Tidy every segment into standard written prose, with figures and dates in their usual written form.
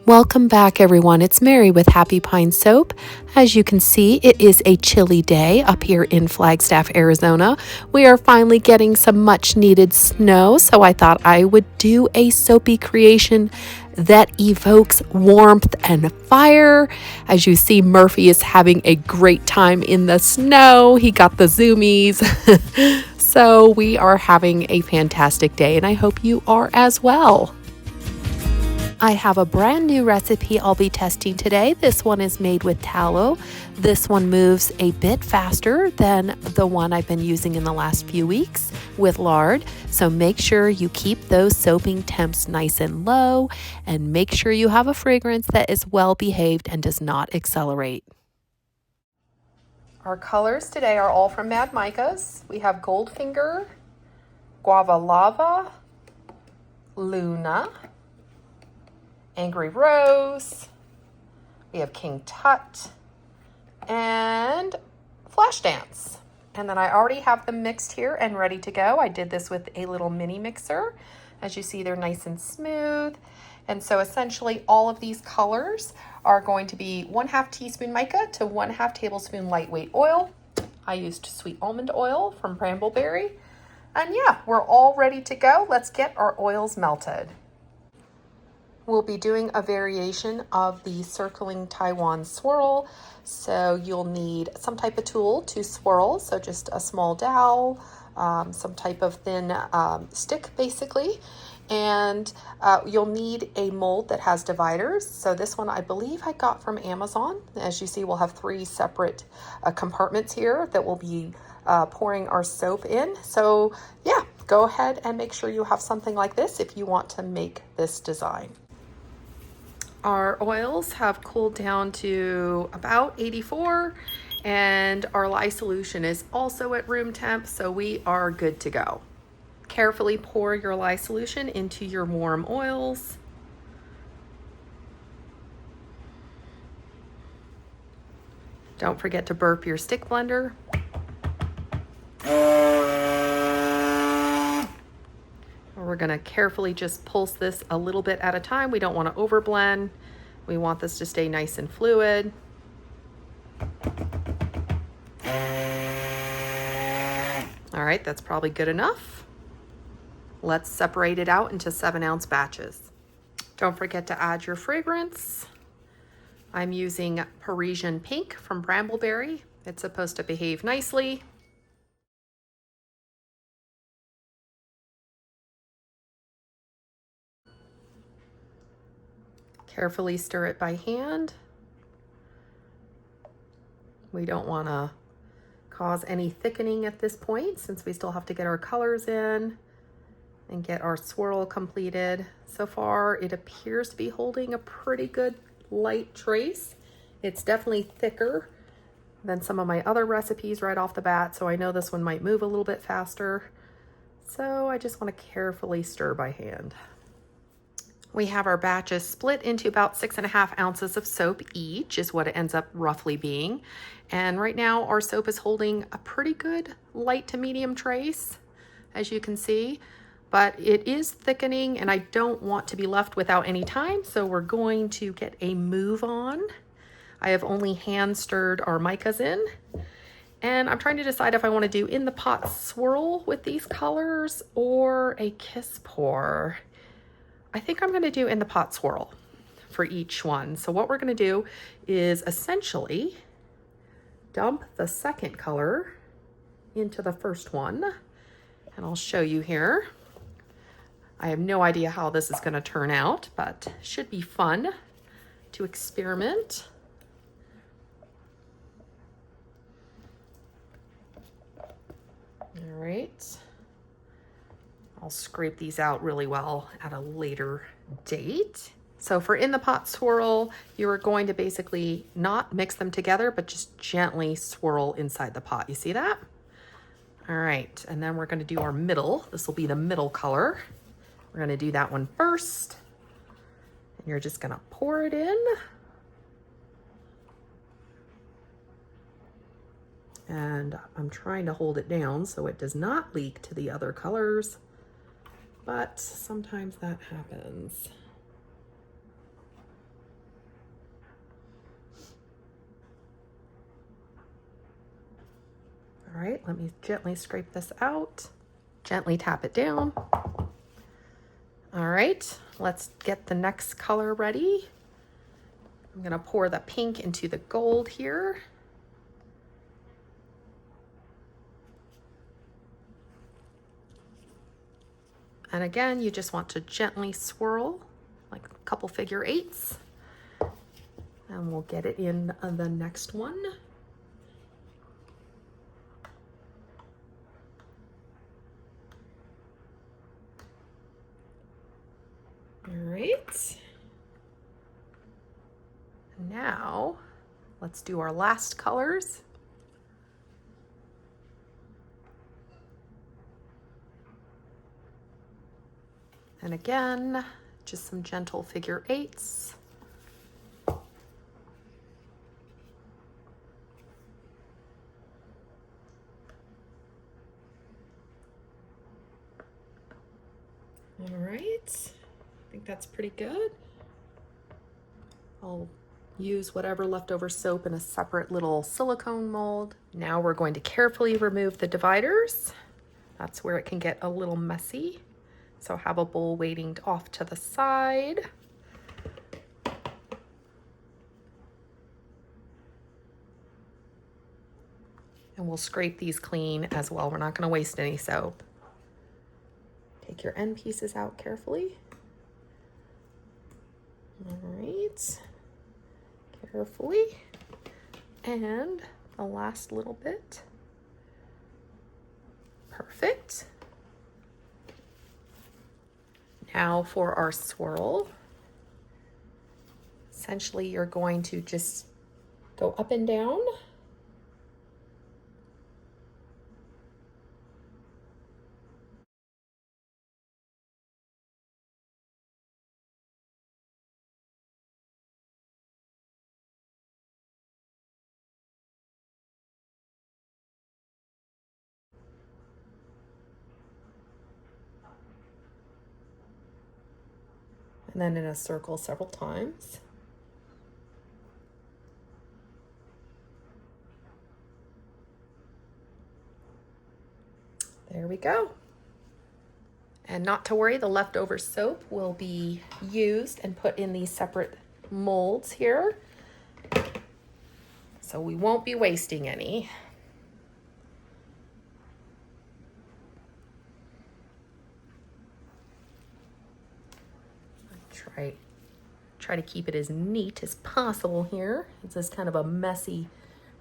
Welcome back, everyone. It's Mary with Happy Pine Soap. As you can see, it is a chilly day up here in Flagstaff, Arizona. We are finally getting some much needed snow, so I thought I would do a soapy creation that evokes warmth and fire. As you see, Murphy is having a great time in the snow. He got the zoomies. So we are having a fantastic day, and I hope you are as well. I have a brand new recipe I'll be testing today. This one is made with tallow. This one moves a bit faster than the one I've been using in the last few weeks with lard. So make sure you keep those soaping temps nice and low, and make sure you have a fragrance that is well behaved and does not accelerate. Our colors today are all from Mad Micas. We have Goldfinger, Guava Lava, Luna, Angry Rose, we have King Tut, and Flash Dance. And then I already have them mixed here and ready to go. I did this with a little mini mixer. As you see, they're nice and smooth. And so essentially all of these colors are going to be 1/2 teaspoon mica to 1/2 tablespoon lightweight oil. I used sweet almond oil from Brambleberry. And yeah, we're all ready to go. Let's get our oils melted. We'll be doing a variation of the circling Taiwan swirl. So you'll need some type of tool to swirl. So just a small dowel, some type of thin stick basically. And you'll need a mold that has dividers. So this one I believe I got from Amazon. As you see, we'll have 3 separate compartments here that we'll be pouring our soap in. So yeah, go ahead and make sure you have something like this if you want to make this design. Our oils have cooled down to about 84, and our lye solution is also at room temp, so we are good to go. Carefully pour your lye solution into your warm oils. Don't forget to burp your stick blender. We're going to carefully just pulse this a little bit at a time. We don't want to overblend. We want this to stay nice and fluid. All right, that's probably good enough. Let's separate it out into 7-ounce batches. Don't forget to add your fragrance. I'm using Parisian Pink from Brambleberry. It's supposed to behave nicely. Carefully stir it by hand. We don't want to cause any thickening at this point since we still have to get our colors in and get our swirl completed. So far, it appears to be holding a pretty good light trace. It's definitely thicker than some of my other recipes right off the bat, so I know this one might move a little bit faster. So I just want to carefully stir by hand. We have our batches split into about 6.5 ounces of soap each is what it ends up roughly being. And right now our soap is holding a pretty good light to medium trace, as you can see, but it is thickening and I don't want to be left without any time. So we're going to get a move on. I have only hand stirred our micas in, and I'm trying to decide if I want to do in the pot swirl with these colors or a kiss pour. I think I'm going to do in the pot swirl for each one. So what we're going to do is essentially dump the second color into the first one, and I'll show you here. I have no idea how this is going to turn out, but should be fun to experiment. All right. I'll scrape these out really well at a later date. So for in the pot swirl, you are going to basically not mix them together, but just gently swirl inside the pot. You see that? All right, and then we're going to do our middle. This will be the middle color. We're going to do that one first. And you're just going to pour it in. And I'm trying to hold it down so it does not leak to the other colors, but sometimes that happens. All right, let me gently scrape this out. Gently tap it down. All right, let's get the next color ready. I'm gonna pour the pink into the gold here. And again, you just want to gently swirl, like a couple figure eights. And we'll get it in the next one. All right. Now, let's do our last colors. And again, just some gentle figure eights. All right, I think that's pretty good. I'll use whatever leftover soap in a separate little silicone mold. Now we're going to carefully remove the dividers. That's where it can get a little messy. So have a bowl waiting off to the side. And we'll scrape these clean as well. We're not going to waste any soap. Take your end pieces out carefully. All right. Carefully. And the last little bit. Perfect. Now for our swirl. Essentially, you're going to just go up and down. And then in a circle several times. There we go. And not to worry, the leftover soap will be used and put in these separate molds here. So we won't be wasting any. Try to keep it as neat as possible here. It's just kind of a messy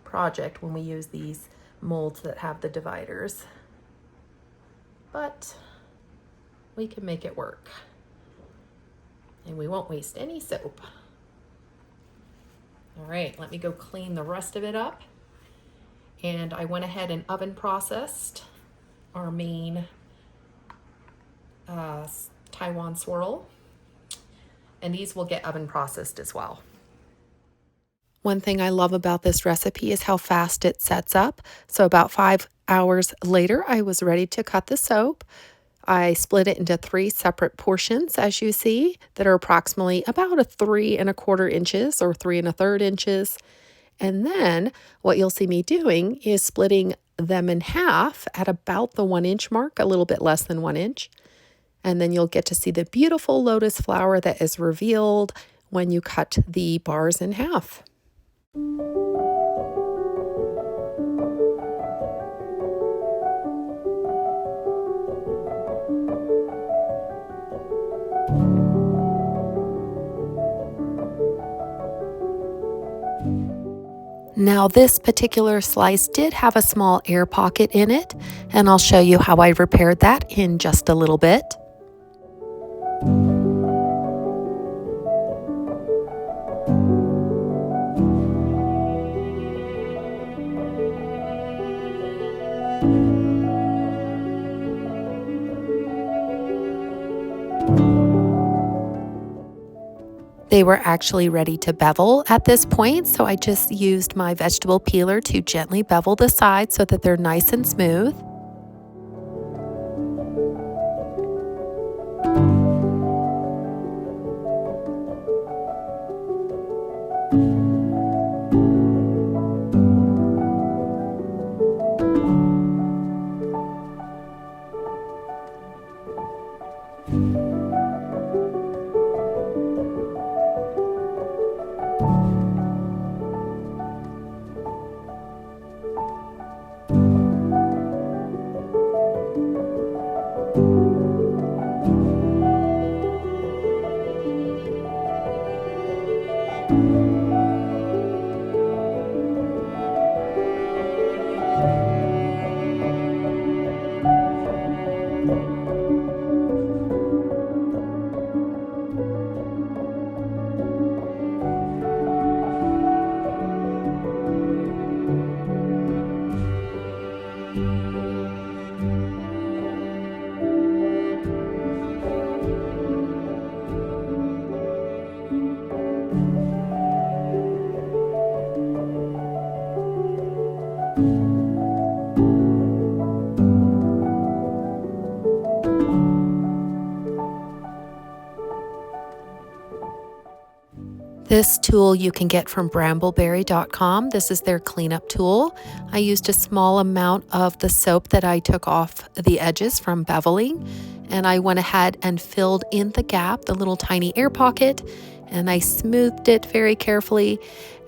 project when we use these molds that have the dividers. But we can make it work. And we won't waste any soap. All right, let me go clean the rest of it up. And I went ahead and oven processed our main Taiwan swirl. And these will get oven processed as well. One thing I love about this recipe is how fast it sets up. So about 5 hours later, I was ready to cut the soap. I split it into 3 separate portions, as you see, that are approximately about 3 1/4 inches or 3 1/3 inches. And then what you'll see me doing is splitting them in half at about the 1 inch mark, a little bit less than 1 inch. And then you'll get to see the beautiful lotus flower that is revealed when you cut the bars in half. Now this particular slice did have a small air pocket in it, and I'll show you how I repaired that in just a little bit. They were actually ready to bevel at this point, so I just used my vegetable peeler to gently bevel the sides so that they're nice and smooth. This tool you can get from brambleberry.com. This is their cleanup tool. I used a small amount of the soap that I took off the edges from Beveling, and I went ahead and filled in the gap, the little tiny air pocket, and I smoothed it very carefully.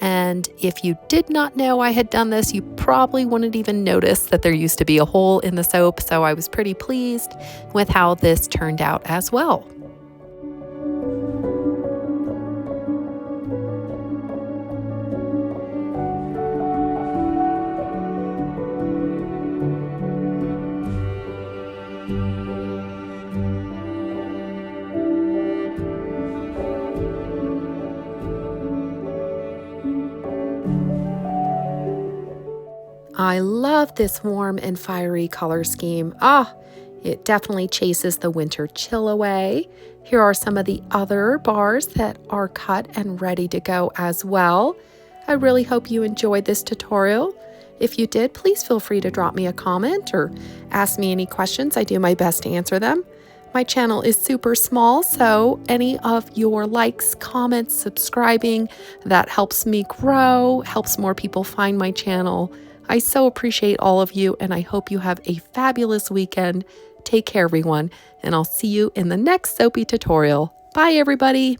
And if you did not know I had done this, you probably wouldn't even notice that there used to be a hole in the soap, so I was pretty pleased with how this turned out as well. I love this warm and fiery color scheme. It definitely chases the winter chill away. Here are some of the other bars that are cut and ready to go as well. I really hope you enjoyed this tutorial. If you did, please feel free to drop me a comment or ask me any questions. I do my best to answer them. My channel is super small, so any of your likes, comments, subscribing, that helps me grow, helps more people find my channel. I so appreciate all of you, and I hope you have a fabulous weekend. Take care, everyone, and I'll see you in the next soapy tutorial. Bye, everybody.